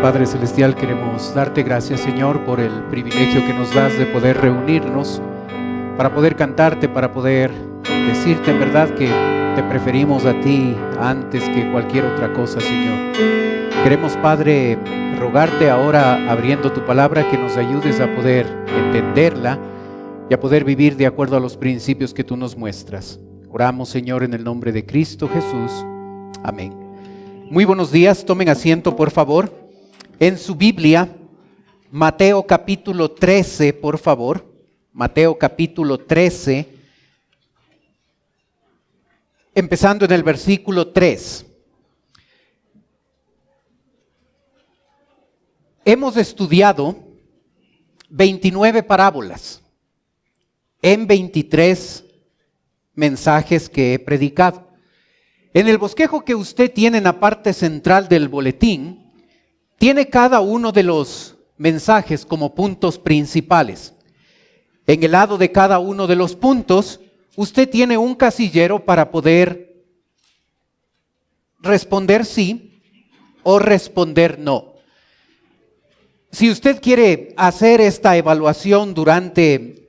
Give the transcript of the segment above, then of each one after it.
Padre Celestial, queremos darte gracias, Señor, por el privilegio que nos das de poder reunirnos para poder cantarte, para poder decirte en verdad que te preferimos a ti antes que cualquier otra cosa, Señor. Queremos, Padre, rogarte ahora, abriendo tu palabra, que nos ayudes a poder entenderla y a poder vivir de acuerdo a los principios que tú nos muestras. Oramos, Señor, en el nombre de Cristo Jesús. Amén. Muy buenos días, tomen asiento, por favor. En su Biblia, Mateo capítulo 13, por favor. Mateo capítulo 13, empezando en el versículo 3. Hemos estudiado 29 parábolas en 23 mensajes que he predicado. En el bosquejo que usted tiene en la parte central del boletín, tiene cada uno de los mensajes como puntos principales. En el lado de cada uno de los puntos, usted tiene un casillero para poder responder sí o responder no. Si usted quiere hacer esta evaluación durante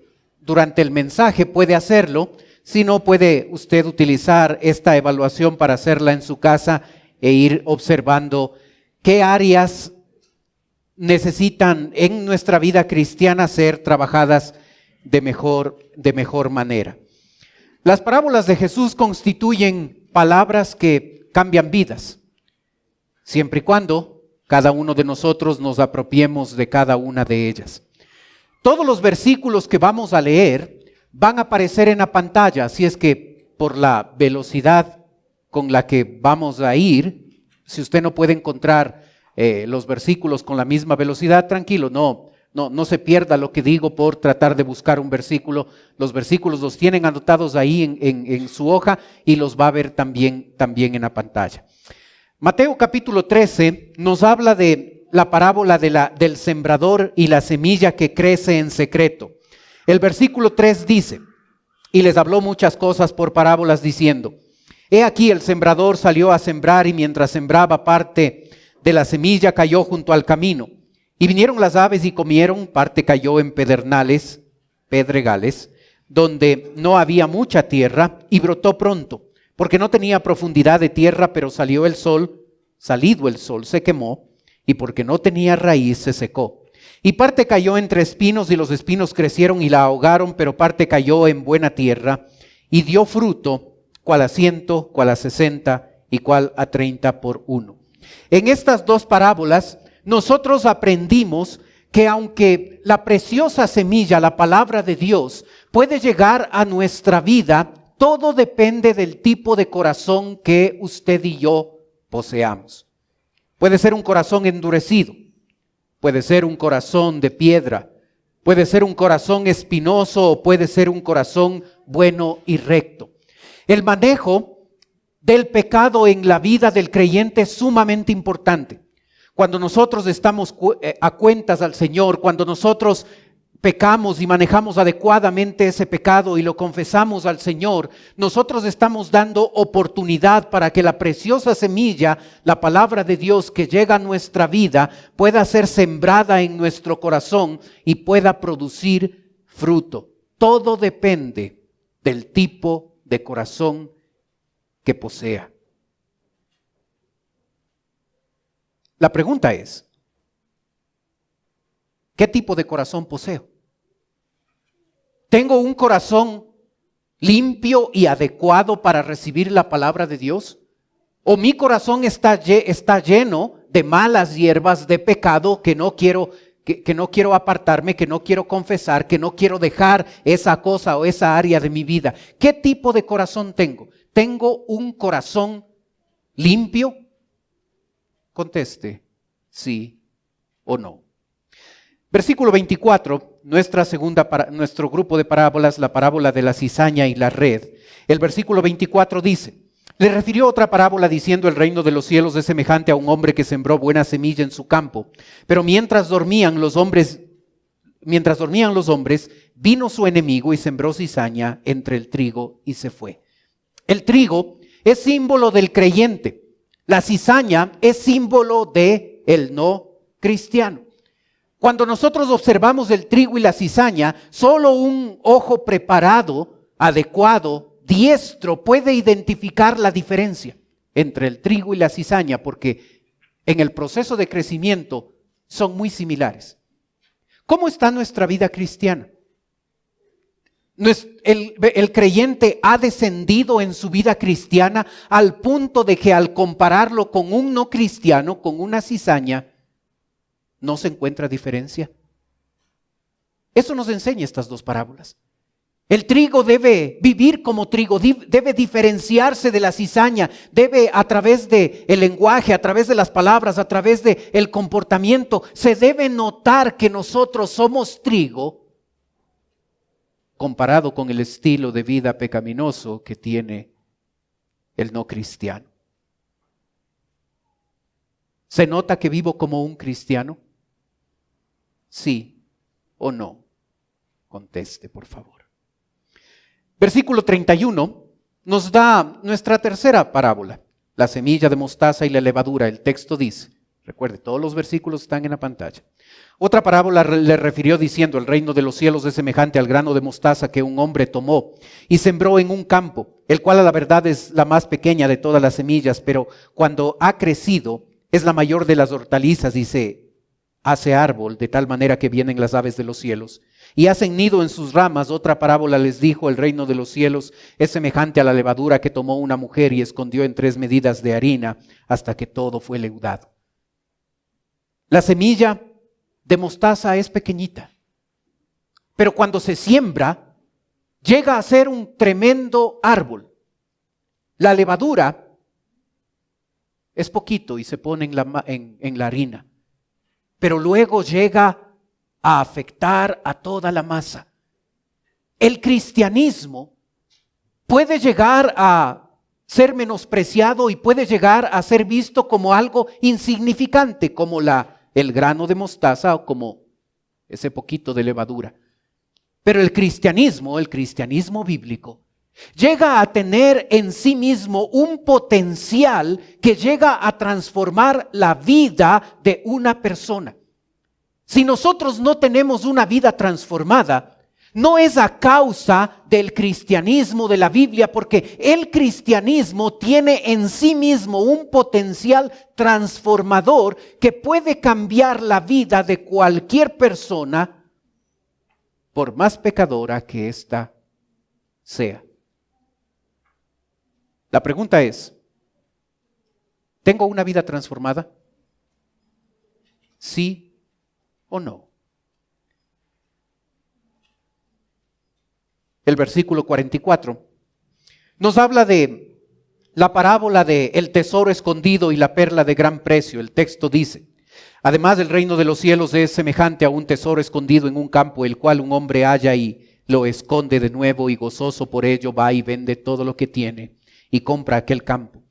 el mensaje, puede hacerlo. Si no, puede usted utilizar esta evaluación para hacerla en su casa e ir observando qué áreas necesitan en nuestra vida cristiana ser trabajadas de mejor manera. Las parábolas de Jesús constituyen palabras que cambian vidas, siempre y cuando cada uno de nosotros nos apropiemos de cada una de ellas. Todos los versículos que vamos a leer van a aparecer en la pantalla, así es que por la velocidad con la que vamos a ir, si usted no puede encontrar los versículos con la misma velocidad, tranquilo, no se pierda lo que digo por tratar de buscar un versículo. Los versículos los tienen anotados ahí en su hoja y los va a ver también en la pantalla. Mateo capítulo 13 nos habla de la parábola del sembrador y la semilla que crece en secreto. El versículo 3 dice: y les habló muchas cosas por parábolas diciendo: he aquí el sembrador salió a sembrar, y mientras sembraba, parte de la semilla cayó junto al camino, y vinieron las aves y comieron. Parte cayó en pedregales, donde no había mucha tierra, y brotó pronto, porque no tenía profundidad de tierra, pero salido el sol se quemó, y porque no tenía raíz se secó. Y parte cayó entre espinos, y los espinos crecieron y la ahogaron, pero parte cayó en buena tierra y dio fruto, cual a 100, cual a 60 y cual a 30 por uno. En estas dos parábolas nosotros aprendimos que aunque la preciosa semilla, la palabra de Dios, puede llegar a nuestra vida, todo depende del tipo de corazón que usted y yo poseamos. Puede ser un corazón endurecido, puede ser un corazón de piedra, puede ser un corazón espinoso o puede ser un corazón bueno y recto. El manejo del pecado en la vida del creyente es sumamente importante. Cuando nosotros estamos a cuentas al Señor, cuando nosotros pecamos y manejamos adecuadamente ese pecado y lo confesamos al Señor, nosotros estamos dando oportunidad para que la preciosa semilla, la palabra de Dios que llega a nuestra vida, pueda ser sembrada en nuestro corazón y pueda producir fruto. Todo depende del tipo de corazón que posea. La pregunta es: ¿qué tipo de corazón poseo? ¿Tengo un corazón limpio y adecuado para recibir la palabra de Dios? ¿O mi corazón está lleno de malas hierbas, de pecado que no quiero apartarme, que no quiero confesar, que no quiero dejar esa cosa o esa área de mi vida? ¿Qué tipo de corazón tengo? ¿Tengo un corazón limpio? Conteste sí o no. Versículo 24, nuestro grupo de parábolas, la parábola de la cizaña y la red. El versículo 24 dice: le refirió otra parábola diciendo: el reino de los cielos es semejante a un hombre que sembró buena semilla en su campo. Pero mientras dormían los hombres, vino su enemigo y sembró cizaña entre el trigo y se fue. El trigo es símbolo del creyente. La cizaña es símbolo de el no cristiano. Cuando nosotros observamos el trigo y la cizaña, solo un ojo preparado, adecuado, diestro, puede identificar la diferencia entre el trigo y la cizaña, porque en el proceso de crecimiento son muy similares. ¿Cómo está nuestra vida cristiana? El creyente ha descendido en su vida cristiana al punto de que al compararlo con un no cristiano, con una cizaña, no se encuentra diferencia. Eso nos enseña estas dos parábolas. El trigo debe vivir como trigo, debe diferenciarse de la cizaña, debe a través del lenguaje, a través de las palabras, a través del comportamiento, se debe notar que nosotros somos trigo comparado con el estilo de vida pecaminoso que tiene el no cristiano. ¿Se nota que vivo como un cristiano? ¿Sí o no? Conteste, por favor. Versículo 31 nos da nuestra tercera parábola, la semilla de mostaza y la levadura. El texto dice, recuerde, todos los versículos están en la pantalla. Otra parábola le refirió diciendo, el reino de los cielos es semejante al grano de mostaza que un hombre tomó y sembró en un campo, el cual a la verdad es la más pequeña de todas las semillas, pero cuando ha crecido es la mayor de las hortalizas y se hace árbol de tal manera que vienen las aves de los cielos y hacen nido en sus ramas. Otra parábola les dijo, el reino de los cielos es semejante a la levadura que tomó una mujer y escondió en 3 medidas de harina hasta que todo fue leudado. La semilla de mostaza es pequeñita, pero cuando se siembra llega a ser un tremendo árbol. La levadura es poquito y se pone en la harina, pero luego llega a afectar a toda la masa. El cristianismo puede llegar a ser menospreciado y puede llegar a ser visto como algo insignificante, como el grano de mostaza o como ese poquito de levadura. Pero el cristianismo bíblico, llega a tener en sí mismo un potencial que llega a transformar la vida de una persona. Si nosotros no tenemos una vida transformada, no es a causa del cristianismo de la Biblia, porque el cristianismo tiene en sí mismo un potencial transformador que puede cambiar la vida de cualquier persona, por más pecadora que ésta sea. La pregunta es, ¿tengo una vida transformada? ¿Sí o no? El versículo 44 nos habla de la parábola de el tesoro escondido y la perla de gran precio. El texto dice, además el reino de los cielos es semejante a un tesoro escondido en un campo, el cual un hombre halla y lo esconde de nuevo, y gozoso por ello va y vende todo lo que tiene y compra aquel campo.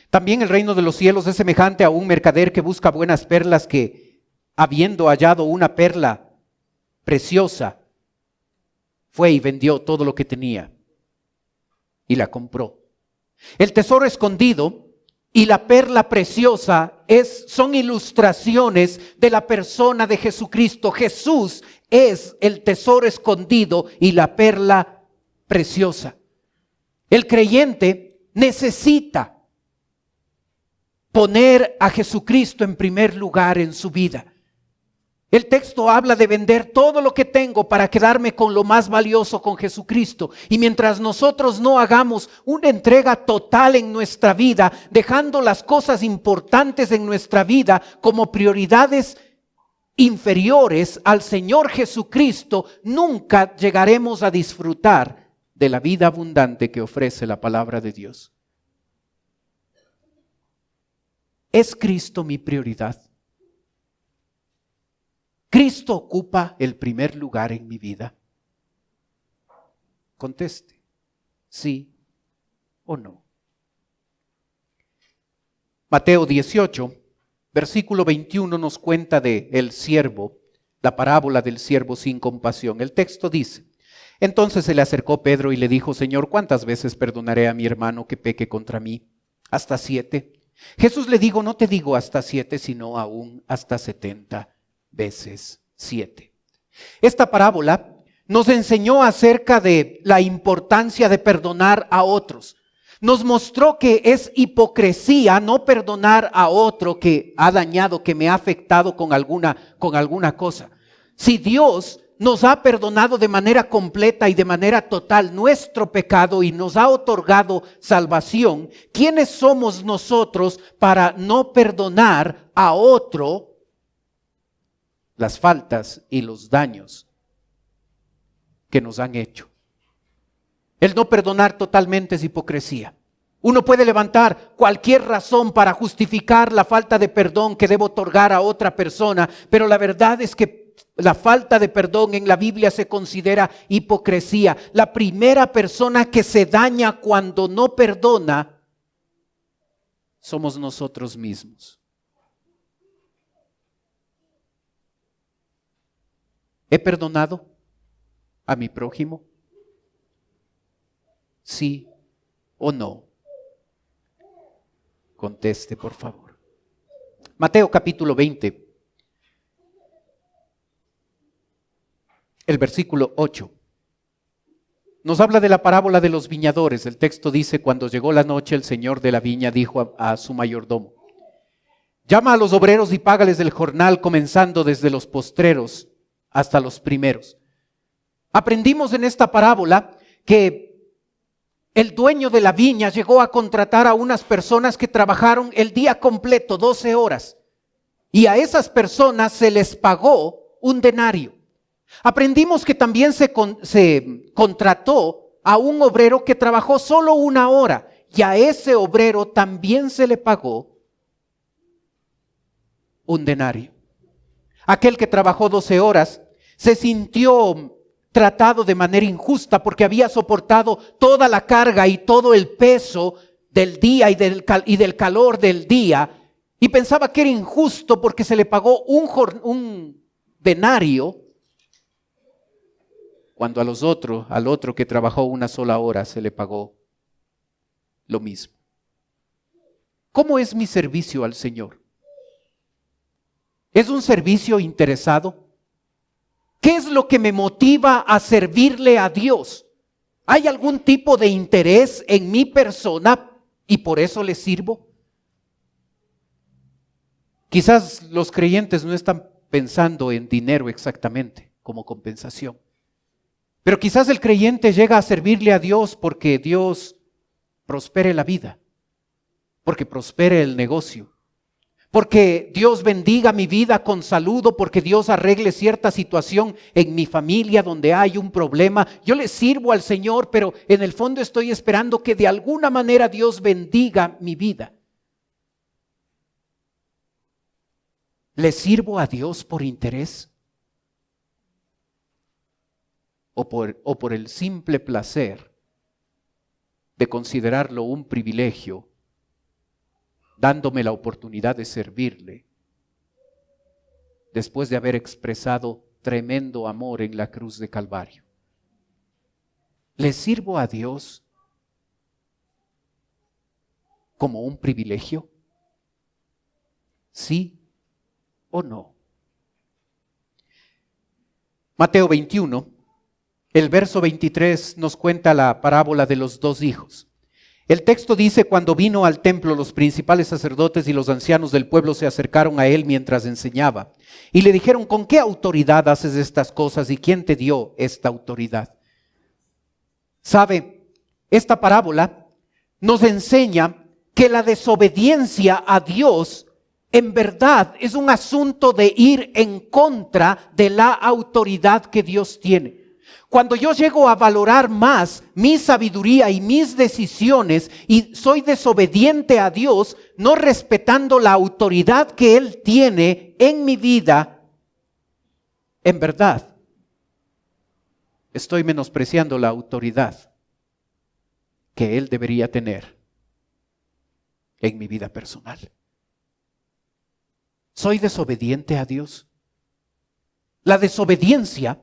También el reino de los cielos es semejante a un mercader que busca buenas perlas, que habiendo hallado una perla preciosa, fue y vendió todo lo que tenía y la compró. El tesoro escondido y la perla preciosa son ilustraciones de la persona de Jesucristo. Jesús es el tesoro escondido y la perla preciosa. El creyente necesita poner a Jesucristo en primer lugar en su vida. El texto habla de vender todo lo que tengo para quedarme con lo más valioso, con Jesucristo. Y mientras nosotros no hagamos una entrega total en nuestra vida, dejando las cosas importantes en nuestra vida como prioridades inferiores al Señor Jesucristo, nunca llegaremos a disfrutar de la vida abundante que ofrece la palabra de Dios. ¿Es Cristo mi prioridad? ¿Cristo ocupa el primer lugar en mi vida? Conteste, sí o no. Mateo 18, versículo 21 nos cuenta de el siervo, la parábola del siervo sin compasión. El texto dice, entonces se le acercó Pedro y le dijo, Señor, ¿cuántas veces perdonaré a mi hermano que peque contra mí? ¿Hasta 7? Jesús le dijo, no te digo hasta 7, sino aún hasta 70 veces 7. Esta parábola nos enseñó acerca de la importancia de perdonar a otros. Nos mostró que es hipocresía no perdonar a otro que ha dañado, que me ha afectado con alguna cosa. Si Dios nos ha perdonado de manera completa y de manera total nuestro pecado y nos ha otorgado salvación, ¿quiénes somos nosotros para no perdonar a otro las faltas y los daños que nos han hecho? El no perdonar totalmente es hipocresía. Uno puede levantar cualquier razón para justificar la falta de perdón que debo otorgar a otra persona, pero la verdad es que la falta de perdón en la Biblia se considera hipocresía. La primera persona que se daña cuando no perdona somos nosotros mismos. ¿He perdonado a mi prójimo? ¿Sí o no? Conteste, por favor. Mateo capítulo 20. El versículo 8 nos habla de la parábola de los viñadores. El texto dice: cuando llegó la noche, el señor de la viña dijo a su mayordomo: llama a los obreros y págales el jornal, comenzando desde los postreros hasta los primeros. Aprendimos en esta parábola que el dueño de la viña llegó a contratar a unas personas que trabajaron el día completo, 12 horas. Y a esas personas se les pagó un denario. Aprendimos que también se contrató a un obrero que trabajó solo 1 hora, y a ese obrero también se le pagó un denario. Aquel que trabajó 12 horas se sintió tratado de manera injusta porque había soportado toda la carga y todo el peso del día y del calor del día, y pensaba que era injusto porque se le pagó un denario, cuando al otro que trabajó 1 sola hora se le pagó lo mismo. ¿Cómo es mi servicio al Señor? ¿Es un servicio interesado? ¿Qué es lo que me motiva a servirle a Dios? ¿Hay algún tipo de interés en mi persona y por eso le sirvo? Quizás los creyentes no están pensando en dinero exactamente como compensación. Pero quizás el creyente llega a servirle a Dios porque Dios prospere la vida, porque prospere el negocio, porque Dios bendiga mi vida con salud, o porque Dios arregle cierta situación en mi familia donde hay un problema. Yo le sirvo al Señor, pero en el fondo estoy esperando que de alguna manera Dios bendiga mi vida. ¿Le sirvo a Dios por interés? ¿O por el simple placer de considerarlo un privilegio, dándome la oportunidad de servirle, después de haber expresado tremendo amor en la cruz de Calvario? ¿Le sirvo a Dios como un privilegio? ¿Sí o no? Mateo 21. El verso 23 nos cuenta la parábola de los 2 hijos. El texto dice: cuando vino al templo, los principales sacerdotes y los ancianos del pueblo se acercaron a él mientras enseñaba y le dijeron: ¿con qué autoridad haces estas cosas y quién te dio esta autoridad? ¿Sabe? Esta parábola nos enseña que la desobediencia a Dios en verdad es un asunto de ir en contra de la autoridad que Dios tiene. Cuando yo llego a valorar más mi sabiduría y mis decisiones y soy desobediente a Dios, no respetando la autoridad que Él tiene en mi vida, en verdad estoy menospreciando la autoridad que Él debería tener en mi vida personal. ¿Soy desobediente a Dios? La desobediencia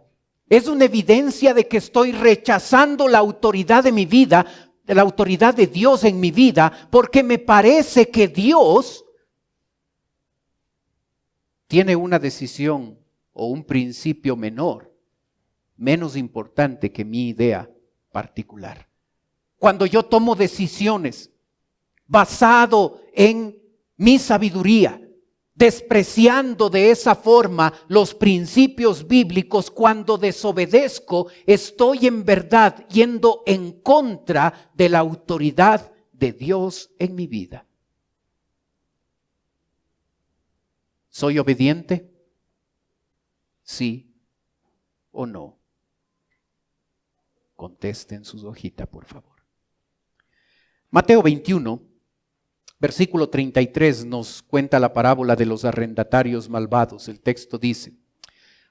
es una evidencia de que estoy rechazando la autoridad de mi vida, la autoridad de Dios en mi vida, porque me parece que Dios tiene una decisión o un principio menor, menos importante que mi idea particular. Cuando yo tomo decisiones basado en mi sabiduría, despreciando de esa forma los principios bíblicos, cuando desobedezco, estoy en verdad yendo en contra de la autoridad de Dios en mi vida. ¿Soy obediente? ¿Sí o no? Contesten sus hojitas, por favor. Mateo 21, versículo 33 nos cuenta la parábola de los arrendatarios malvados. El texto dice: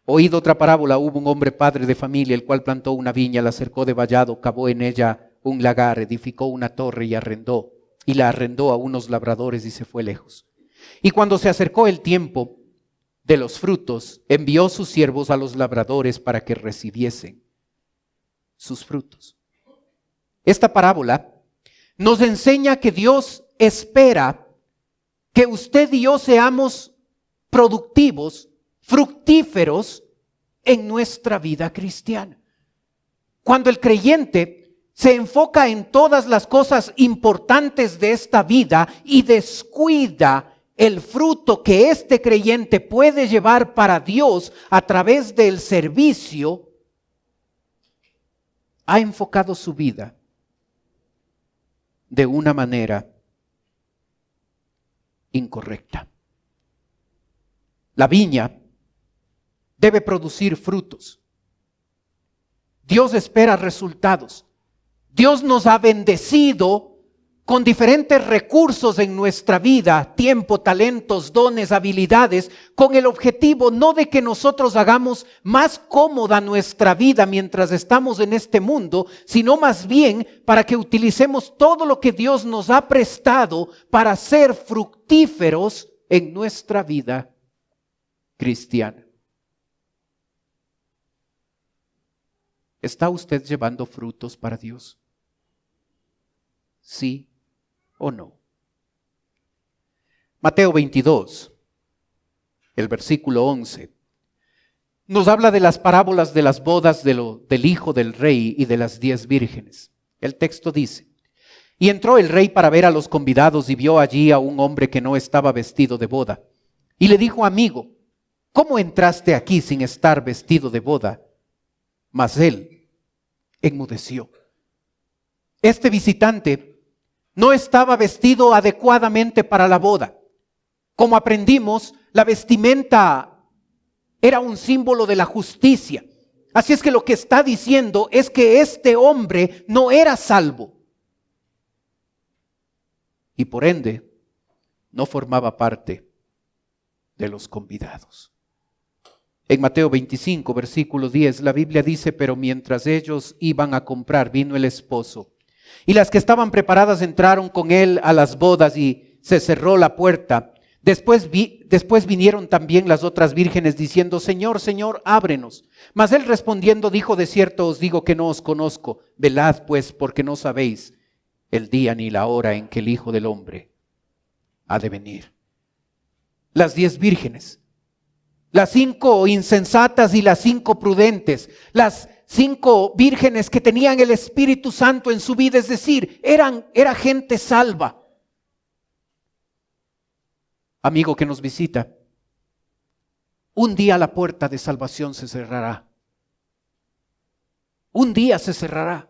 oíd otra parábola, hubo un hombre padre de familia, el cual plantó una viña, la cercó de vallado, cavó en ella un lagar, edificó una torre y la arrendó a unos labradores y se fue lejos. Y cuando se acercó el tiempo de los frutos, envió sus siervos a los labradores para que recibiesen sus frutos. Esta parábola nos enseña que Dios espera que usted y yo seamos productivos, fructíferos en nuestra vida cristiana. Cuando el creyente se enfoca en todas las cosas importantes de esta vida y descuida el fruto que este creyente puede llevar para Dios a través del servicio, ha enfocado su vida de una manera incorrecta. La viña debe producir frutos. Dios espera resultados. Dios nos ha bendecido con diferentes recursos en nuestra vida, tiempo, talentos, dones, habilidades, con el objetivo no de que nosotros hagamos más cómoda nuestra vida mientras estamos en este mundo, sino más bien para que utilicemos todo lo que Dios nos ha prestado para ser fructíferos en nuestra vida cristiana. ¿Está usted llevando frutos para Dios? ¿Sí o no? Mateo 22, el versículo 11, nos habla de las parábolas de las bodas del hijo del rey y de las 10 vírgenes. El texto dice: y entró el rey para ver a los convidados y vio allí a un hombre que no estaba vestido de boda. Y le dijo: amigo, ¿cómo entraste aquí sin estar vestido de boda? Mas él enmudeció. Este visitante no estaba vestido adecuadamente para la boda. Como aprendimos, la vestimenta era un símbolo de la justicia. Así es que lo que está diciendo es que este hombre no era salvo. Y por ende, no formaba parte de los convidados. En Mateo 25, versículo 10, la Biblia dice: pero mientras ellos iban a comprar, vino el esposo. Y las que estaban preparadas entraron con él a las bodas y se cerró la puerta. Después vinieron también las otras vírgenes diciendo: Señor, Señor, ábrenos. Mas él respondiendo dijo: de cierto os digo que no os conozco. Velad pues, porque no sabéis el día ni la hora en que el Hijo del Hombre ha de venir. Las 10 vírgenes, las 5 insensatas y las 5 prudentes, las 5 vírgenes que tenían el Espíritu Santo en su vida, es decir, era gente salva. Amigo que nos visita, un día la puerta de salvación se cerrará. Un día se cerrará.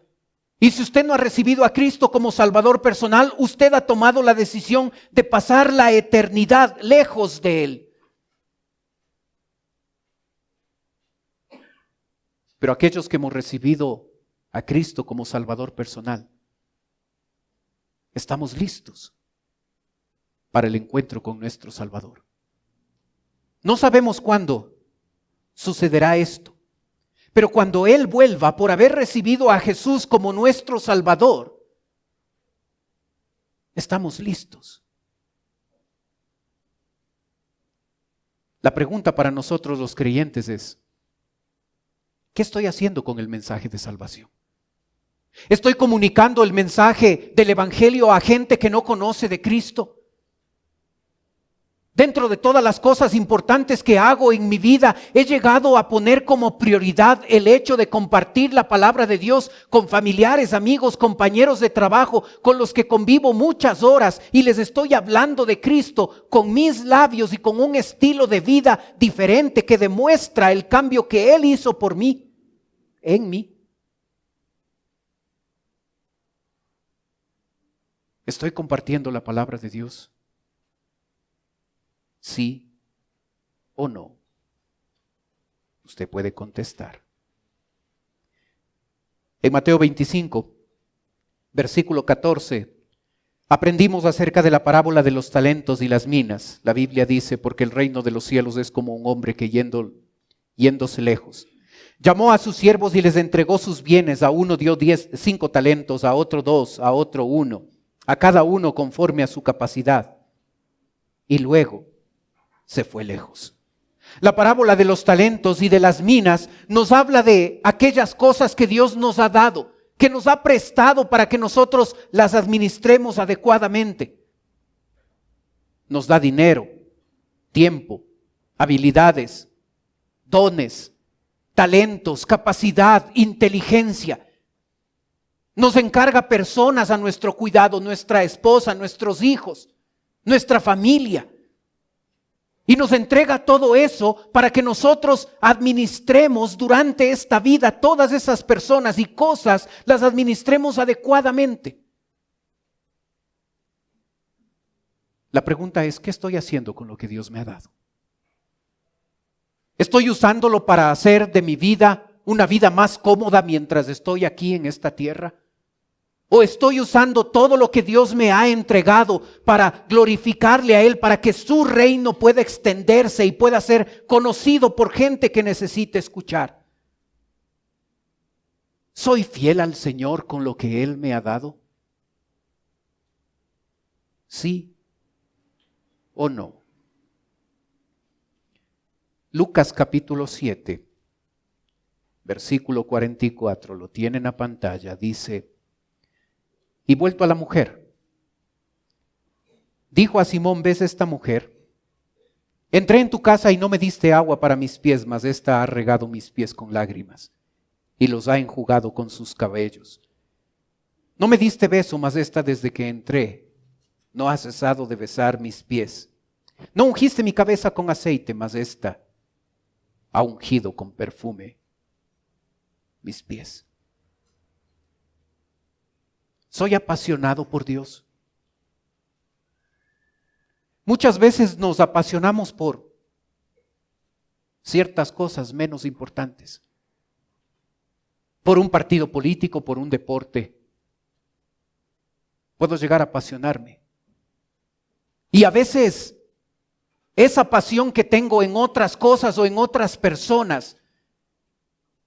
Y si usted no ha recibido a Cristo como Salvador personal, usted ha tomado la decisión de pasar la eternidad lejos de Él. Pero aquellos que hemos recibido a Cristo como Salvador personal, estamos listos para el encuentro con nuestro Salvador. No sabemos cuándo sucederá esto, pero cuando Él vuelva por haber recibido a Jesús como nuestro Salvador, estamos listos. La pregunta para nosotros los creyentes es: ¿qué estoy haciendo con el mensaje de salvación? ¿Estoy comunicando el mensaje del Evangelio a gente que no conoce de Cristo? Dentro de todas las cosas importantes que hago en mi vida, he llegado a poner como prioridad el hecho de compartir la palabra de Dios con familiares, amigos, compañeros de trabajo, con los que convivo muchas horas y les estoy hablando de Cristo con mis labios y con un estilo de vida diferente que demuestra el cambio que Él hizo por mí, en mí. ¿Estoy compartiendo la palabra de Dios? ¿Sí o no? Usted puede contestar. En Mateo 25, versículo 14, aprendimos acerca de la parábola de los talentos y las minas. La Biblia dice, porque el reino de los cielos es como un hombre que yéndose lejos, llamó a sus siervos y les entregó sus bienes. A uno dio 5 talentos, a otro 2, a otro 1, a cada uno conforme a su capacidad. Y luego se fue lejos. La parábola de los talentos y de las minas nos habla de aquellas cosas que Dios nos ha dado, que nos ha prestado para que nosotros las administremos adecuadamente. Nos da dinero, tiempo, habilidades, dones, talentos, capacidad, inteligencia. Nos encarga personas a nuestro cuidado, nuestra esposa, nuestros hijos, nuestra familia. Y nos entrega todo eso para que nosotros administremos durante esta vida todas esas personas y cosas, las administremos adecuadamente. La pregunta es, ¿qué estoy haciendo con lo que Dios me ha dado? ¿Estoy usándolo para hacer de mi vida una vida más cómoda mientras estoy aquí en esta tierra? ¿O estoy usando todo lo que Dios me ha entregado para glorificarle a Él, para que su reino pueda extenderse y pueda ser conocido por gente que necesite escuchar? ¿Soy fiel al Señor con lo que Él me ha dado? ¿Sí o no? Lucas capítulo 7, versículo 44, lo tienen a pantalla, dice: y vuelto a la mujer, dijo a Simón: ¿ves esta mujer? Entré en tu casa y no me diste agua para mis pies, mas ésta ha regado mis pies con lágrimas y los ha enjugado con sus cabellos. No me diste beso, mas ésta desde que entré no ha cesado de besar mis pies. No ungiste mi cabeza con aceite, mas ésta ha ungido con perfume mis pies. ¿Soy apasionado por Dios? Muchas veces nos apasionamos por ciertas cosas menos importantes. Por un partido político, por un deporte. Puedo llegar a apasionarme. Y a veces esa pasión que tengo en otras cosas o en otras personas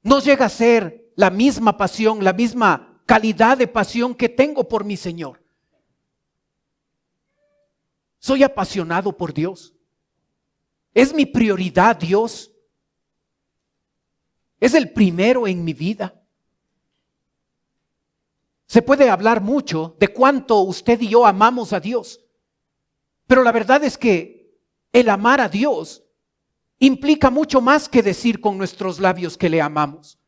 no llega a ser la misma pasión, la misma calidad de pasión que tengo por mi Señor. ¿Soy apasionado por Dios? ¿Es mi prioridad Dios? ¿Es el primero en mi vida? Se puede hablar mucho de cuánto usted y yo amamos a Dios, pero la verdad es que el amar a Dios implica mucho más que decir con nuestros labios que le amamos.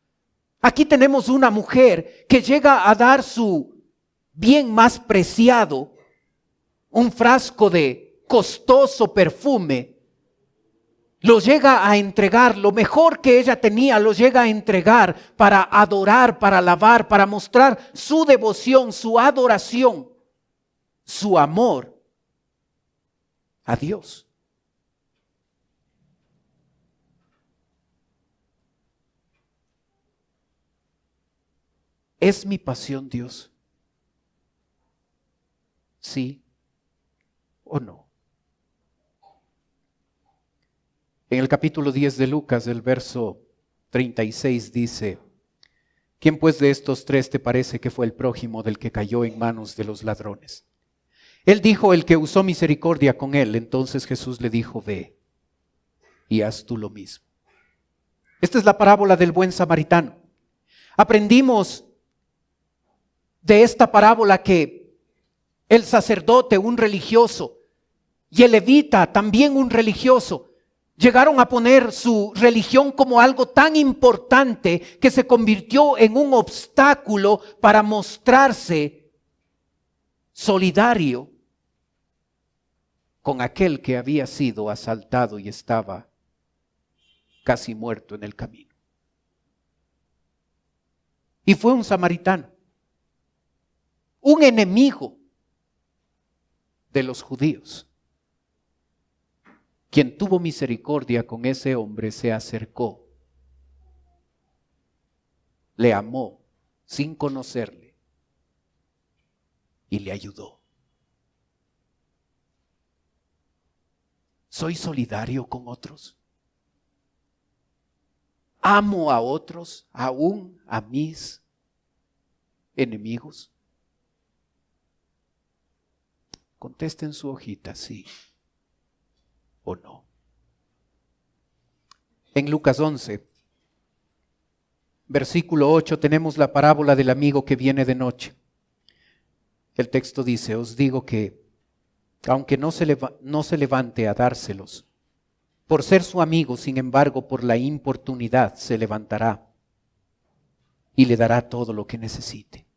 Aquí tenemos una mujer que llega a dar su bien más preciado, un frasco de costoso perfume, lo llega a entregar, lo mejor que ella tenía lo llega a entregar para adorar, para alabar, para mostrar su devoción, su adoración, su amor a Dios. ¿Es mi pasión Dios? ¿Sí o no? En el capítulo 10 de Lucas, el verso 36 dice: ¿quién pues de estos 3 te parece que fue el prójimo del que cayó en manos de los ladrones? Él dijo: el que usó misericordia con él. Entonces Jesús le dijo: ve y haz tú lo mismo. Esta es la parábola del buen samaritano. Aprendimos de esta parábola que el sacerdote, un religioso, y el levita, también un religioso, llegaron a poner su religión como algo tan importante que se convirtió en un obstáculo para mostrarse solidario con aquel que había sido asaltado y estaba casi muerto en el camino. Y fue un samaritano, un enemigo de los judíos, quien tuvo misericordia con ese hombre, se acercó, le amó sin conocerle y le ayudó. ¿Soy solidario con otros? ¿Amo a otros, aún a mis enemigos? Contesten su hojita, sí o no. En Lucas 11, versículo 8, tenemos la parábola del amigo que viene de noche. El texto dice: os digo que, aunque no se levante a dárselos, por ser su amigo, sin embargo, por la importunidad se levantará y le dará todo lo que necesite.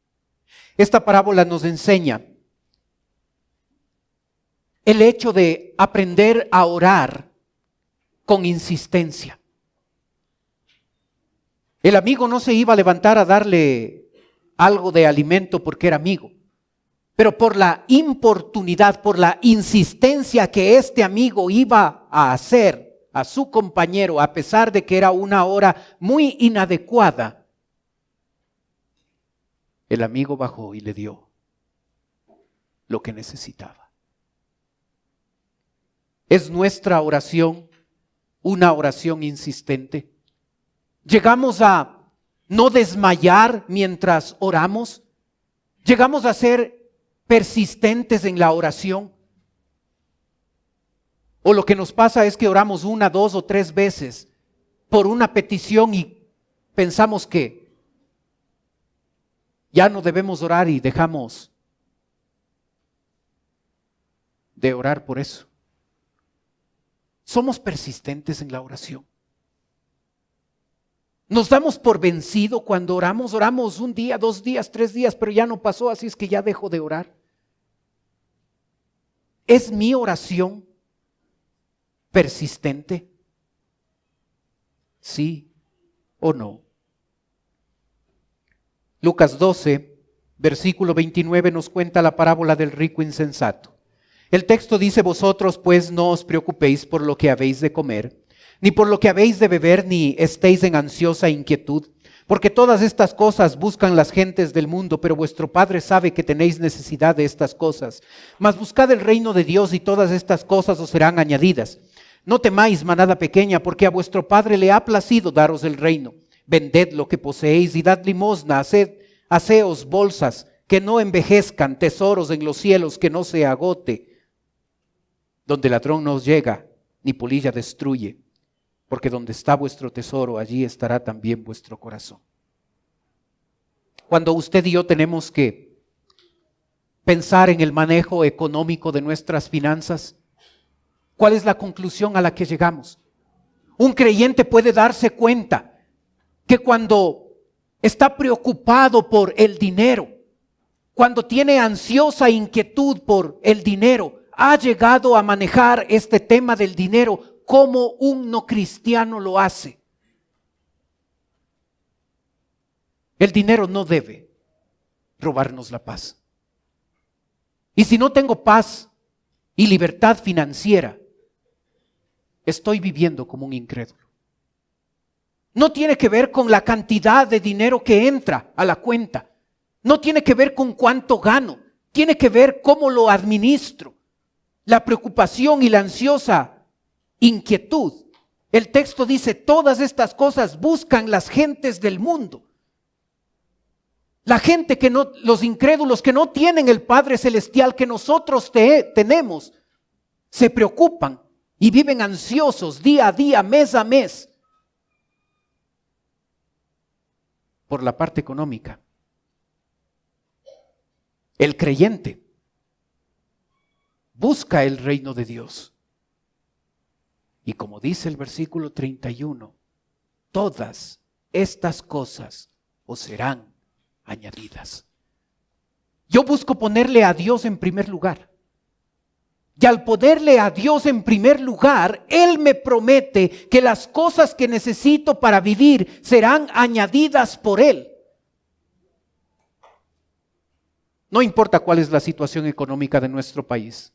Esta parábola nos enseña el hecho de aprender a orar con insistencia. El amigo no se iba a levantar a darle algo de alimento porque era amigo, pero por la importunidad, por la insistencia que este amigo iba a hacer a su compañero, a pesar de que era una hora muy inadecuada, el amigo bajó y le dio lo que necesitaba. ¿Es nuestra oración una oración insistente? ¿Llegamos a no desmayar mientras oramos? ¿Llegamos a ser persistentes en la oración? ¿O lo que nos pasa es que oramos 1, 2 o 3 veces por una petición y pensamos que ya no debemos orar y dejamos de orar por eso? ¿Somos persistentes en la oración? ¿Nos damos por vencido cuando oramos? Oramos 1 día, 2 días, 3 días, pero ya no pasó, así es que ya dejo de orar. ¿Es mi oración persistente? ¿Sí o no? Lucas 12, versículo 29 nos cuenta la parábola del rico insensato. El texto dice: vosotros pues no os preocupéis por lo que habéis de comer, ni por lo que habéis de beber, ni estéis en ansiosa inquietud, porque todas estas cosas buscan las gentes del mundo, pero vuestro Padre sabe que tenéis necesidad de estas cosas. Mas buscad el reino de Dios y todas estas cosas os serán añadidas. No temáis, manada pequeña, porque a vuestro Padre le ha placido daros el reino. Vended lo que poseéis y dad limosna, haceos bolsas que no envejezcan, tesoros en los cielos que no se agote, donde ladrón no llega, ni polilla destruye, porque donde está vuestro tesoro, allí estará también vuestro corazón. Cuando usted y yo tenemos que pensar en el manejo económico de nuestras finanzas, ¿cuál es la conclusión a la que llegamos? Un creyente puede darse cuenta que cuando está preocupado por el dinero, cuando tiene ansiosa inquietud por el dinero, ha llegado a manejar este tema del dinero como un no cristiano lo hace. El dinero no debe robarnos la paz. Y si no tengo paz y libertad financiera, estoy viviendo como un incrédulo. No tiene que ver con la cantidad de dinero que entra a la cuenta. No tiene que ver con cuánto gano. Tiene que ver cómo lo administro. La preocupación y la ansiosa inquietud. El texto dice: todas estas cosas buscan las gentes del mundo. La gente que no, los incrédulos que no tienen el Padre Celestial que nosotros tenemos, se preocupan y viven ansiosos día a día, mes a mes, por la parte económica. El creyente Busca el reino de Dios. Y como dice el versículo 31, todas estas cosas os serán añadidas. Yo busco ponerle a Dios en primer lugar. Y al ponerle a Dios en primer lugar, Él me promete que las cosas que necesito para vivir serán añadidas por Él. No importa cuál es la situación económica de nuestro país.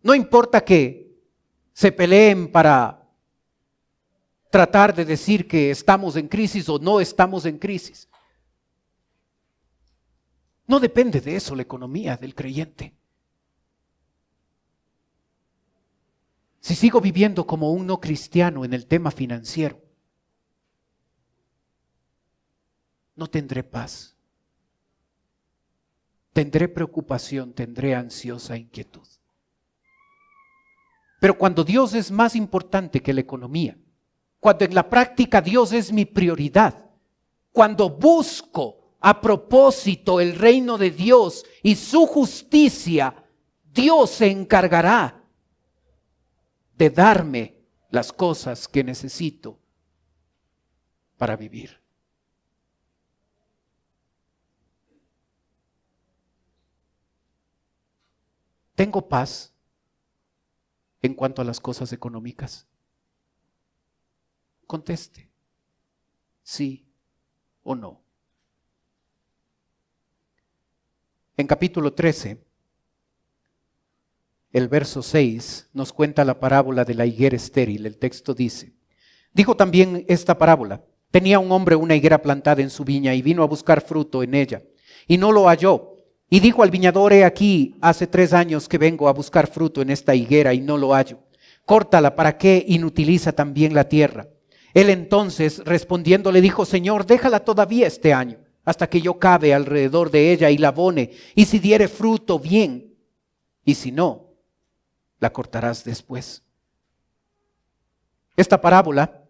No importa que se peleen para tratar de decir que estamos en crisis o no estamos en crisis. No depende de eso la economía del creyente. Si sigo viviendo como un no cristiano en el tema financiero, no tendré paz. Tendré preocupación, tendré ansiosa inquietud. Pero cuando Dios es más importante que la economía, cuando en la práctica Dios es mi prioridad, cuando busco a propósito el reino de Dios y su justicia, Dios se encargará de darme las cosas que necesito para vivir. ¿Tengo paz en cuanto a las cosas económicas? Conteste, sí o no. En capítulo 13, el verso 6 nos cuenta la parábola de la higuera estéril. El texto dice: dijo también esta parábola: tenía un hombre una higuera plantada en su viña y vino a buscar fruto en ella y no lo halló. Y dijo al viñador: he aquí, hace 3 años que vengo a buscar fruto en esta higuera y no lo hallo. Córtala, ¿para qué inutiliza también la tierra? Él entonces respondiendo le dijo: Señor, déjala todavía este año, hasta que yo cave alrededor de ella y la abone, y si diere fruto, bien, y si no, la cortarás después. Esta parábola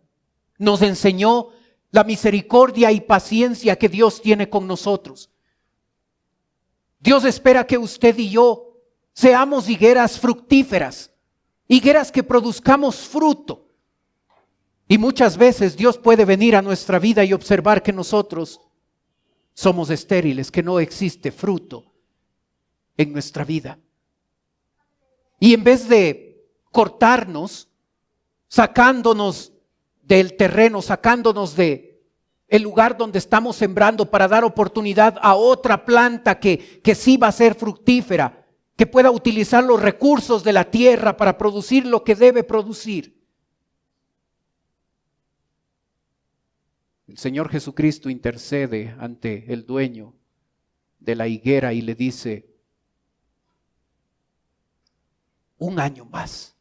nos enseñó la misericordia y paciencia que Dios tiene con nosotros. Dios espera que usted y yo seamos higueras fructíferas, higueras que produzcamos fruto. Y muchas veces Dios puede venir a nuestra vida y observar que nosotros somos estériles, que no existe fruto en nuestra vida. Y en vez de cortarnos, sacándonos del terreno, sacándonos de el lugar donde estamos sembrando para dar oportunidad a otra planta que sí va a ser fructífera, que pueda utilizar los recursos de la tierra para producir lo que debe producir. El Señor Jesucristo intercede ante el dueño de la higuera y le dice: 1 año más.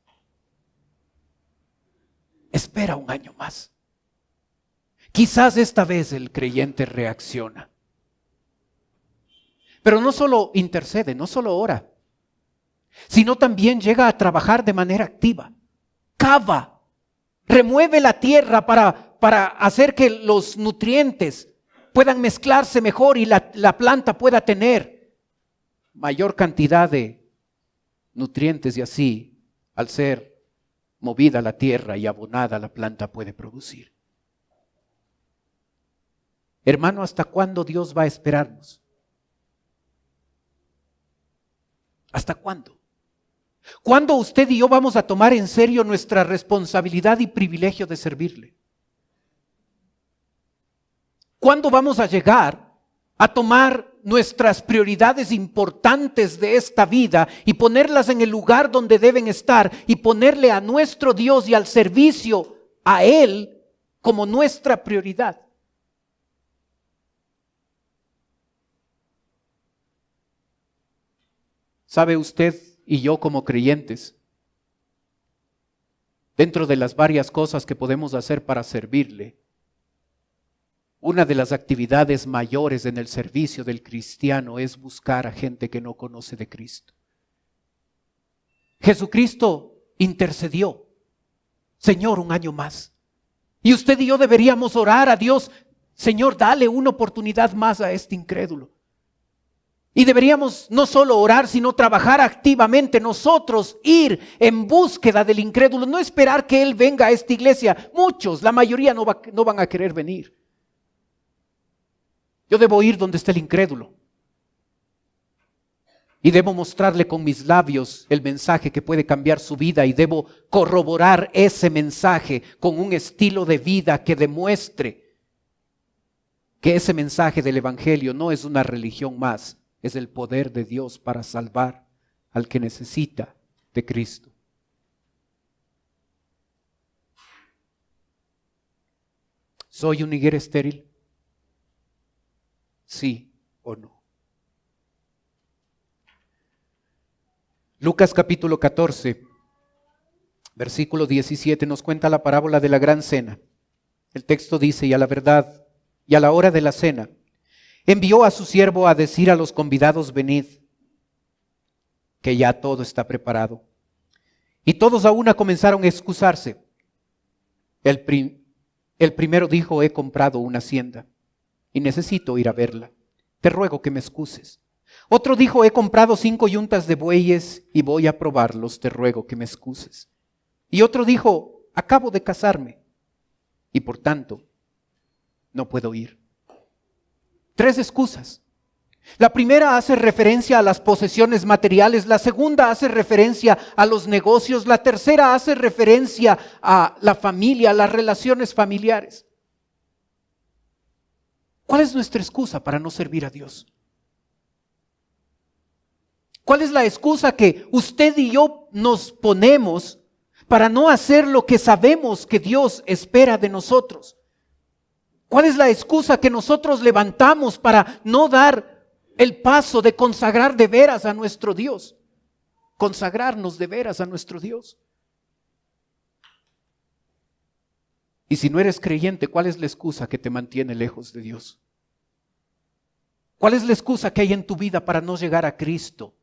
Espera 1 año más. Quizás esta vez el creyente reacciona. Pero no solo intercede, no solo ora, sino también llega a trabajar de manera activa. Cava, remueve la tierra para hacer que los nutrientes puedan mezclarse mejor y la planta pueda tener mayor cantidad de nutrientes, y así, al ser movida la tierra y abonada, la planta puede producir. Hermano, ¿hasta cuándo Dios va a esperarnos? ¿Hasta cuándo? ¿Cuándo usted y yo vamos a tomar en serio nuestra responsabilidad y privilegio de servirle? ¿Cuándo vamos a llegar a tomar nuestras prioridades importantes de esta vida y ponerlas en el lugar donde deben estar y ponerle a nuestro Dios y al servicio a Él como nuestra prioridad? ¿Sabe usted y yo como creyentes, dentro de las varias cosas que podemos hacer para servirle, una de las actividades mayores en el servicio del cristiano es buscar a gente que no conoce de Cristo? Jesucristo intercedió: Señor, 1 año más. Y usted y yo deberíamos orar a Dios: Señor, dale una oportunidad más a este incrédulo. Y deberíamos no solo orar, sino trabajar activamente nosotros, ir en búsqueda del incrédulo, no esperar que él venga a esta iglesia. Muchos, la mayoría no van a querer venir. Yo debo ir donde está el incrédulo. Y debo mostrarle con mis labios el mensaje que puede cambiar su vida, y debo corroborar ese mensaje con un estilo de vida que demuestre que ese mensaje del evangelio no es una religión más, es el poder de Dios para salvar al que necesita de Cristo. ¿Soy una higuera estéril? ¿Sí o no? Lucas capítulo 14, versículo 17 nos cuenta la parábola de la gran cena. El texto dice: y a la verdad, y a la hora de la cena, envió a su siervo a decir a los convidados: venid, que ya todo está preparado. Y todos a una comenzaron a excusarse. El primero dijo: he comprado una hacienda y necesito ir a verla. Te ruego que me excuses. Otro dijo: he comprado 5 yuntas de bueyes y voy a probarlos. Te ruego que me excuses. Y otro dijo: acabo de casarme y por tanto no puedo ir. 3 excusas. La primera hace referencia a las posesiones materiales, la segunda hace referencia a los negocios, la tercera hace referencia a la familia, a las relaciones familiares. ¿Cuál es nuestra excusa para no servir a Dios? ¿Cuál es la excusa que usted y yo nos ponemos para no hacer lo que sabemos que Dios espera de nosotros? ¿Cuál es la excusa que nosotros levantamos para no dar el paso de consagrar de veras a nuestro Dios? Consagrarnos de veras a nuestro Dios. Y si no eres creyente, ¿cuál es la excusa que te mantiene lejos de Dios? ¿Cuál es la excusa que hay en tu vida para no llegar a Cristo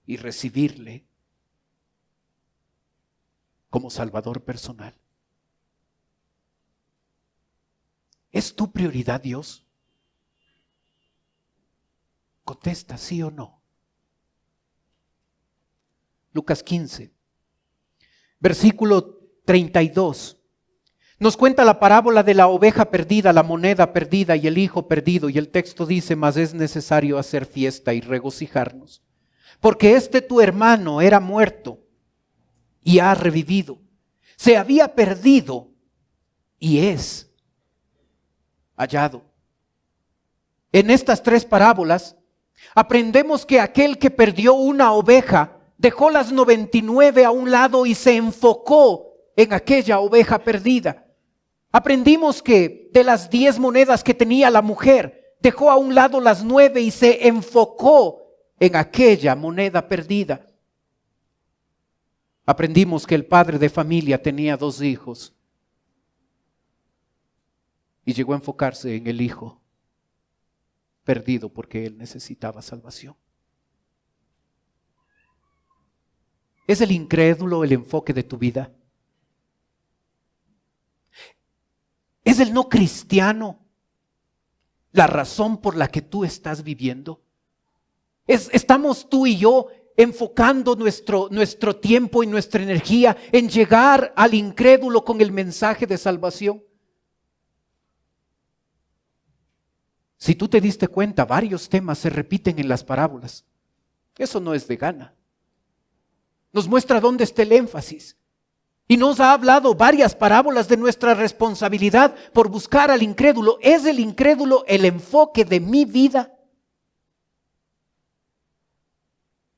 y recibirle como Salvador personal? ¿Es tu prioridad Dios? Contesta sí o no. Lucas 15, versículo 32. Nos cuenta la parábola de la oveja perdida, la moneda perdida y el hijo perdido. Y el texto dice: mas es necesario hacer fiesta y regocijarnos, porque tu hermano era muerto y ha revivido. Se había perdido y es hallado. En estas 3 parábolas aprendemos que aquel que perdió una oveja dejó las 99 a un lado y se enfocó en aquella oveja perdida. Aprendimos que de las 10 monedas que tenía la mujer, dejó a un lado las 9 y se enfocó en aquella moneda perdida. Aprendimos que el padre de familia tenía 2 hijos y llegó a enfocarse en el hijo perdido porque él necesitaba salvación. ¿Es el incrédulo el enfoque de tu vida? ¿Es el no cristiano la razón por la que tú estás viviendo? ¿Estamos tú y yo enfocando nuestro tiempo y nuestra energía en llegar al incrédulo con el mensaje de salvación? Si tú te diste cuenta, varios temas se repiten en las parábolas. Eso no es de gana. Nos muestra dónde está el énfasis. Y nos ha hablado varias parábolas de nuestra responsabilidad por buscar al incrédulo. ¿Es el incrédulo el enfoque de mi vida?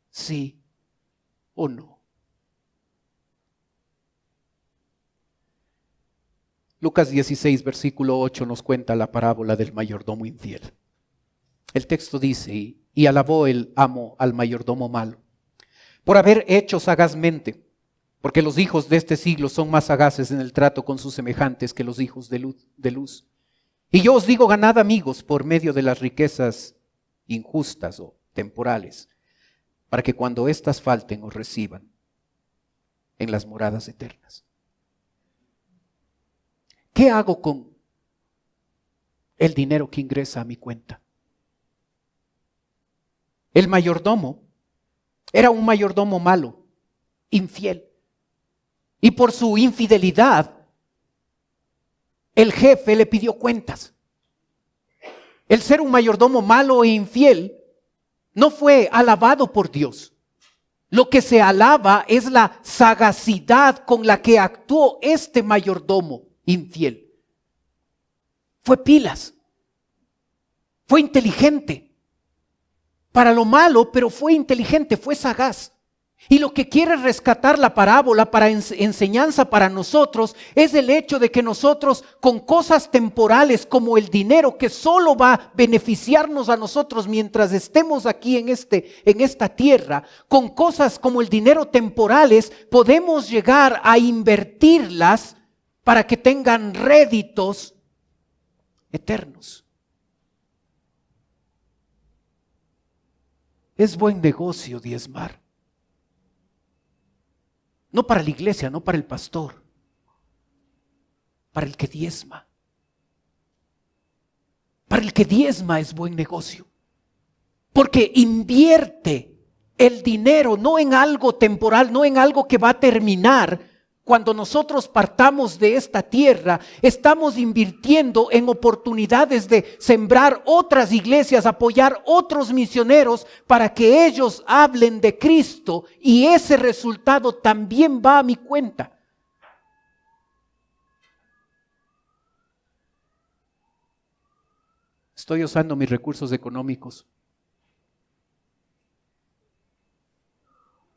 ¿Sí o no? Lucas 16, versículo 8 nos cuenta la parábola del mayordomo infiel. El texto dice: y alabó el amo al mayordomo malo por haber hecho sagazmente, porque los hijos de este siglo son más sagaces en el trato con sus semejantes que los hijos de luz. Y yo os digo, ganad amigos por medio de las riquezas injustas o temporales, para que cuando éstas falten os reciban en las moradas eternas. ¿Qué hago con el dinero que ingresa a mi cuenta? El mayordomo era un mayordomo malo, infiel. Y por su infidelidad, el jefe le pidió cuentas. El ser un mayordomo malo e infiel no fue alabado por Dios. Lo que se alaba es la sagacidad con la que actuó este mayordomo infiel. Fue pilas, fue inteligente. Para lo malo, pero fue inteligente, fue sagaz. Y lo que quiere rescatar la parábola para enseñanza para nosotros es el hecho de que nosotros con cosas temporales como el dinero que solo va a beneficiarnos a nosotros mientras estemos aquí en esta tierra, con cosas como el dinero temporales podemos llegar a invertirlas para que tengan réditos eternos. Es buen negocio diezmar. No para la iglesia, no para el pastor, para el que diezma. Para el que diezma es buen negocio, porque invierte el dinero no en algo temporal, no en algo que va a terminar. Cuando nosotros partamos de esta tierra, estamos invirtiendo en oportunidades de sembrar otras iglesias, apoyar otros misioneros para que ellos hablen de Cristo y ese resultado también va a mi cuenta. Estoy usando mis recursos económicos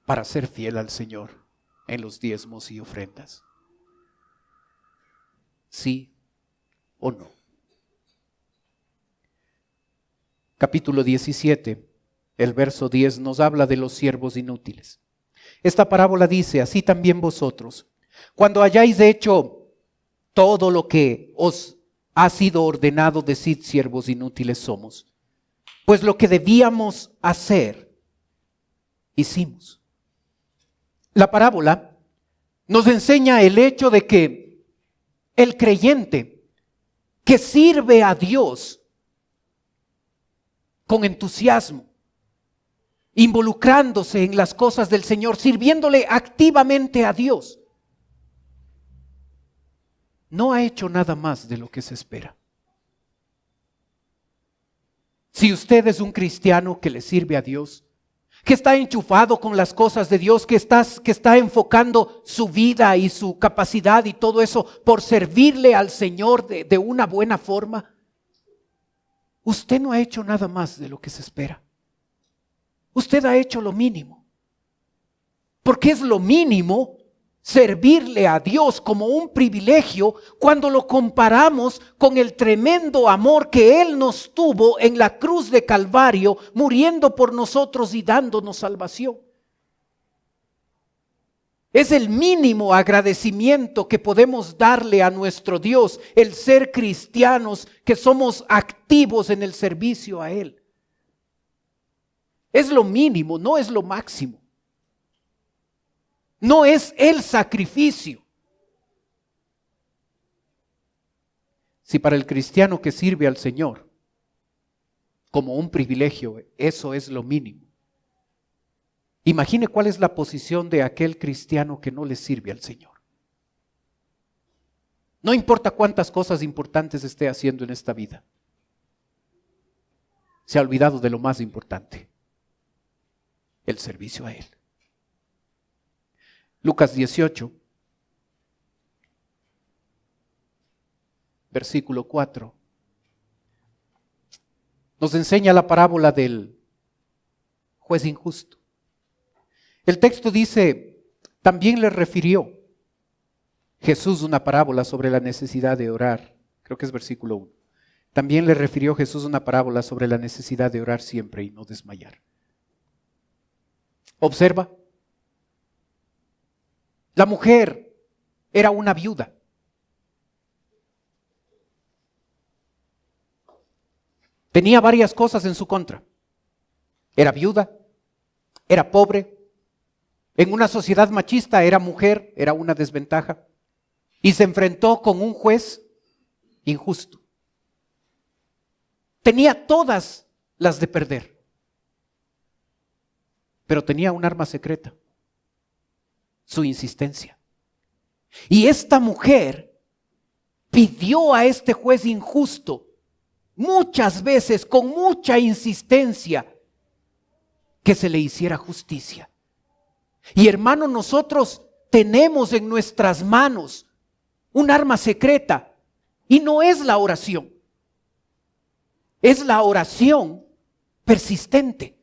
para ser fiel al Señor en los diezmos y ofrendas. ¿Sí o no? Capítulo 17, el verso 10 nos habla de los siervos inútiles. Esta parábola dice: así también vosotros, cuando hayáis hecho todo lo que os ha sido ordenado, decid: siervos inútiles somos. Pues lo que debíamos hacer, hicimos. La parábola nos enseña el hecho de que el creyente que sirve a Dios con entusiasmo, involucrándose en las cosas del Señor, sirviéndole activamente a Dios, no ha hecho nada más de lo que se espera. Si usted es un cristiano que le sirve a Dios, que está enchufado con las cosas de Dios, que está enfocando su vida y su capacidad y todo eso por servirle al Señor de una buena forma, usted no ha hecho nada más de lo que se espera. Usted ha hecho lo mínimo. Porque es lo mínimo servirle a Dios como un privilegio cuando lo comparamos con el tremendo amor que Él nos tuvo en la cruz de Calvario, muriendo por nosotros y dándonos salvación. Es el mínimo agradecimiento que podemos darle a nuestro Dios, el ser cristianos que somos activos en el servicio a Él. Es lo mínimo, no es lo máximo. No es el sacrificio. Si para el cristiano que sirve al Señor como un privilegio, eso es lo mínimo, imagine cuál es la posición de aquel cristiano que no le sirve al Señor. No importa cuántas cosas importantes esté haciendo en esta vida, se ha olvidado de lo más importante: el servicio a Él. Lucas 18, versículo 4, nos enseña la parábola del juez injusto. El texto dice: también le refirió Jesús una parábola sobre la necesidad de orar. Creo que es versículo 1. También le refirió Jesús una parábola sobre la necesidad de orar siempre y no desmayar. Observa. La mujer era una viuda. Tenía varias cosas en su contra. Era viuda, era pobre. En una sociedad machista era mujer, era una desventaja. Y se enfrentó con un juez injusto. Tenía todas las de perder. pero tenía un arma secreta: su insistencia. Y esta mujer pidió a este juez injusto muchas veces, con mucha insistencia, que se le hiciera justicia. Y hermano, nosotros tenemos en nuestras manos un arma secreta, y no es la oración, es la oración persistente.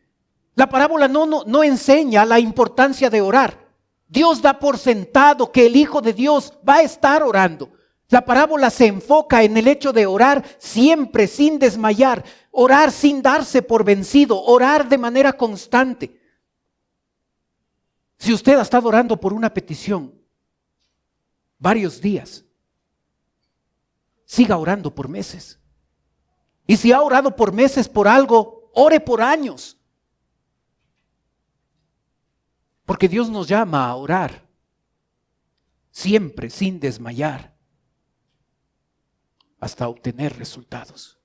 La parábola no enseña la importancia de orar. Dios da por sentado que el Hijo de Dios va a estar orando. La parábola se enfoca en el hecho de orar siempre sin desmayar, orar sin darse por vencido, orar de manera constante. Si usted ha estado orando por una petición varios días, siga orando por meses. Y si ha orado por meses por algo, ore por años. Porque Dios nos llama a orar siempre sin desmayar hasta obtener resultados.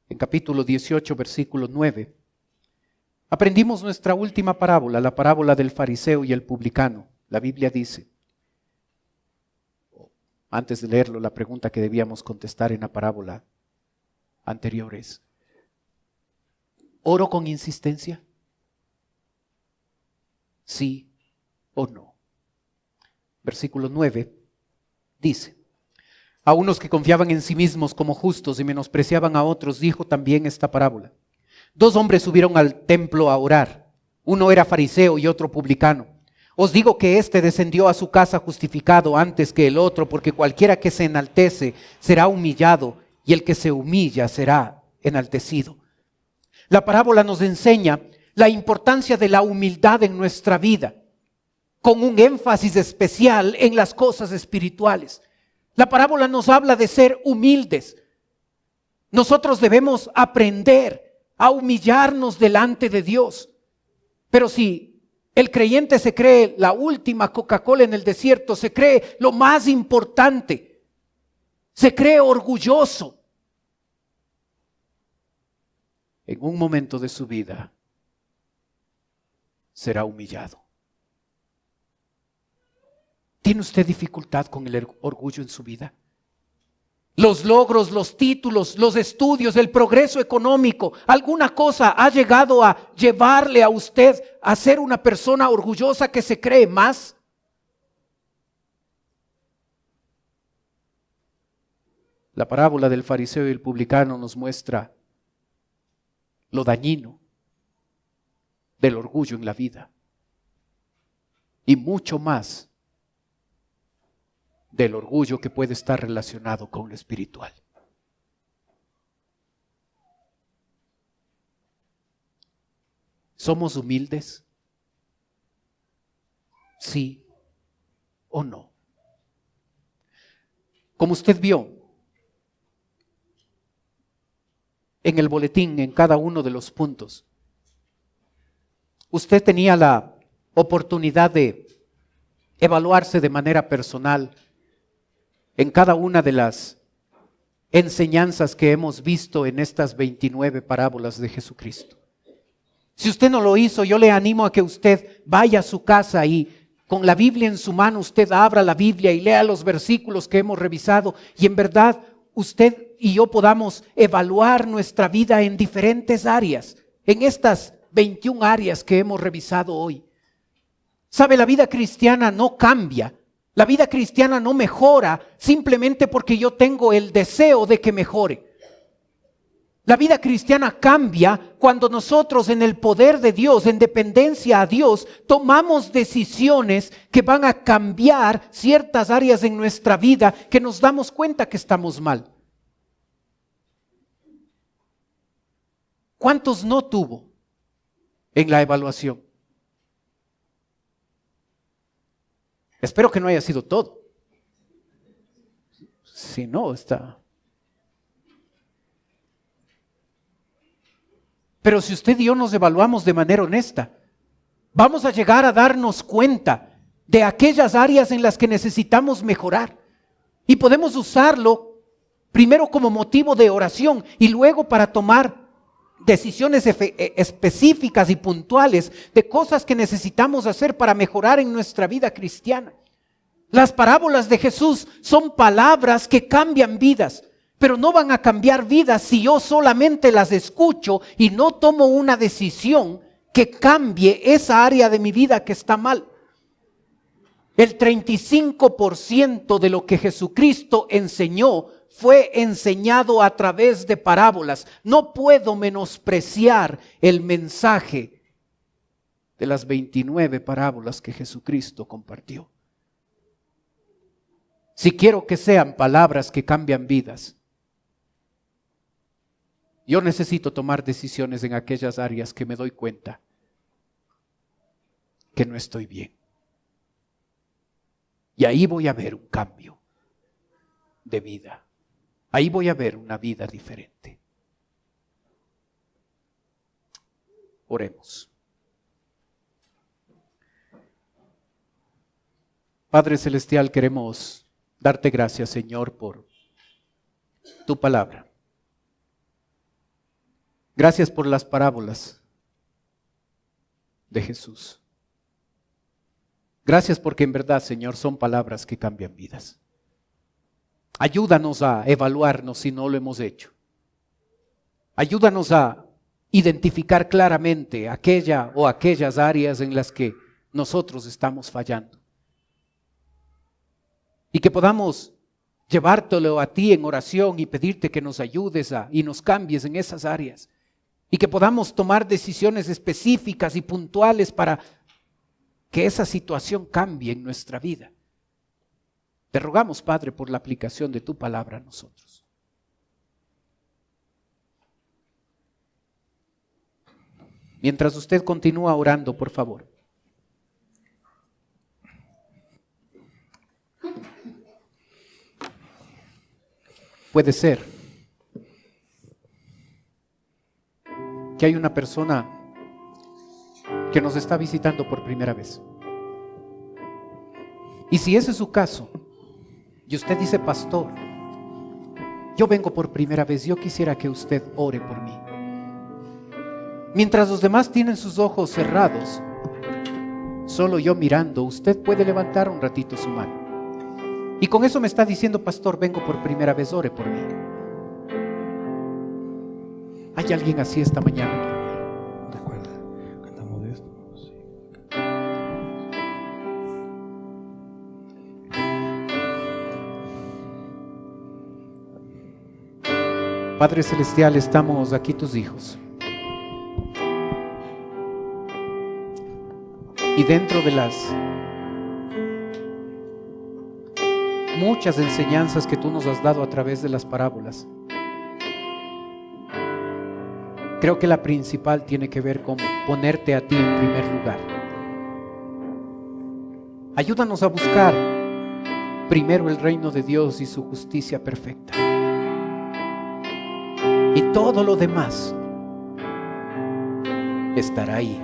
En capítulo 18, versículo 9, aprendimos nuestra última parábola, la parábola del fariseo y el publicano. La Biblia dice, antes de leerlo, la pregunta que debíamos contestar en la parábola anterior es: ¿oro con insistencia? ¿Sí o no? Versículo 9 dice: a unos que confiaban en sí mismos como justos y menospreciaban a otros, dijo también esta parábola. 2 hombres subieron al templo a orar. Uno era fariseo y otro publicano. Os digo que éste descendió a su casa justificado antes que el otro, porque cualquiera que se enaltece será humillado, y el que se humilla será enaltecido. La parábola nos enseña la importancia de la humildad en nuestra vida, con un énfasis especial en las cosas espirituales. La parábola nos habla de ser humildes. Nosotros debemos aprender a humillarnos delante de Dios. Pero si el creyente se cree la última Coca-Cola en el desierto, se cree lo más importante, se cree orgulloso, en un momento de su vida será humillado. ¿Tiene usted dificultad con el orgullo en su vida? Los logros, los títulos, los estudios, el progreso económico, ¿alguna cosa ha llegado a llevarle a usted a ser una persona orgullosa que se cree más? La parábola del fariseo y el publicano nos muestra lo dañino del orgullo en la vida, y mucho más del orgullo que puede estar relacionado con lo espiritual. ¿Somos humildes? ¿Sí o no? Como usted vio en el boletín, en cada uno de los puntos, usted tenía la oportunidad de evaluarse de manera personal en cada una de las enseñanzas que hemos visto en estas 29 parábolas de Jesucristo. Si usted no lo hizo, yo le animo a que usted vaya a su casa y con la Biblia en su mano, usted abra la Biblia y lea los versículos que hemos revisado, y en verdad usted y yo podamos evaluar nuestra vida en diferentes áreas, en estas 21 áreas que hemos revisado hoy. ¿Sabe? La vida cristiana no cambia. La vida cristiana no mejora simplemente porque yo tengo el deseo de que mejore. La vida cristiana cambia cuando nosotros, en el poder de Dios, en dependencia a Dios, tomamos decisiones que van a cambiar ciertas áreas en nuestra vida que nos damos cuenta que estamos mal. ¿Cuántos no tuvo en la evaluación? Espero que no haya sido todo. Si no, está. Pero si usted y yo nos evaluamos de manera honesta, vamos a llegar a darnos cuenta de aquellas áreas en las que necesitamos mejorar. Y podemos usarlo primero como motivo de oración y luego para tomar decisiones específicas y puntuales de cosas que necesitamos hacer para mejorar en nuestra vida cristiana. Las parábolas de Jesús son palabras que cambian vidas, pero no van a cambiar vidas si yo solamente las escucho y no tomo una decisión que cambie esa área de mi vida que está mal. El 35% de lo que Jesucristo enseñó fue enseñado a través de parábolas. No puedo menospreciar el mensaje de las 29 parábolas que Jesucristo compartió. Si quiero que sean palabras que cambian vidas, yo necesito tomar decisiones en aquellas áreas que me doy cuenta que no estoy bien. Y ahí voy a ver un cambio de vida. Ahí voy a ver una vida diferente. Oremos. Padre Celestial, queremos darte gracias, Señor, por tu palabra. Gracias por las parábolas de Jesús. Gracias porque en verdad, Señor, son palabras que cambian vidas. Ayúdanos a evaluarnos si no lo hemos hecho. Ayúdanos a identificar claramente aquella o aquellas áreas en las que nosotros estamos fallando. Y que podamos llevártelo a ti en oración y pedirte que nos ayudes y nos cambies en esas áreas. Y que podamos tomar decisiones específicas y puntuales para que esa situación cambie en nuestra vida. Te rogamos, Padre, por la aplicación de tu palabra a nosotros. Mientras usted continúa orando, por favor. Puede ser que hay una persona que nos está visitando por primera vez. Y si ese es su caso, y usted dice, pastor, yo vengo por primera vez, yo quisiera que usted ore por mí. Mientras los demás tienen sus ojos cerrados, solo yo mirando, usted puede levantar un ratito su mano. Y con eso me está diciendo, pastor, vengo por primera vez, ore por mí. ¿Hay alguien así esta mañana? Padre Celestial, estamos aquí tus hijos. Y dentro de las muchas enseñanzas que tú nos has dado a través de las parábolas, creo que la principal tiene que ver con ponerte a ti en primer lugar. Ayúdanos a buscar primero el reino de Dios y su justicia perfecta. Y todo lo demás estará ahí.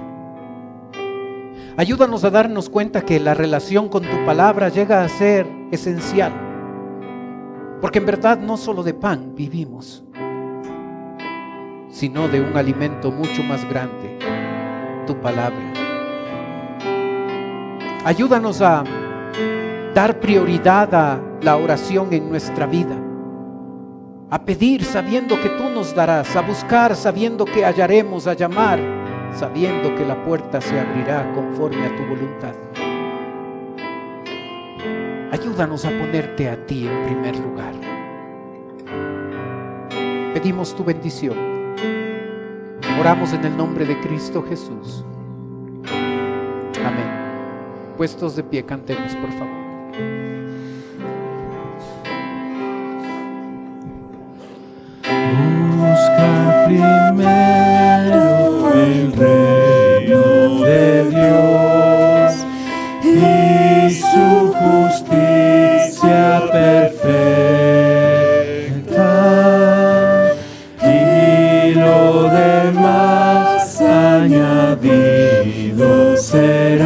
Ayúdanos a darnos cuenta que la relación con tu palabra llega a ser esencial. Porque en verdad no solo de pan vivimos, sino de un alimento mucho más grande, tu palabra. Ayúdanos a dar prioridad a la oración en nuestra vida. A pedir sabiendo que tú nos darás, a buscar sabiendo que hallaremos, a llamar sabiendo que la puerta se abrirá conforme a tu voluntad. Ayúdanos a ponerte a ti en primer lugar. Pedimos tu bendición. Oramos en el nombre de Cristo Jesús. Amén. Puestos de pie, cantemos por favor. Busca primero el reino de Dios y su justicia perfecta, y lo demás añadido será.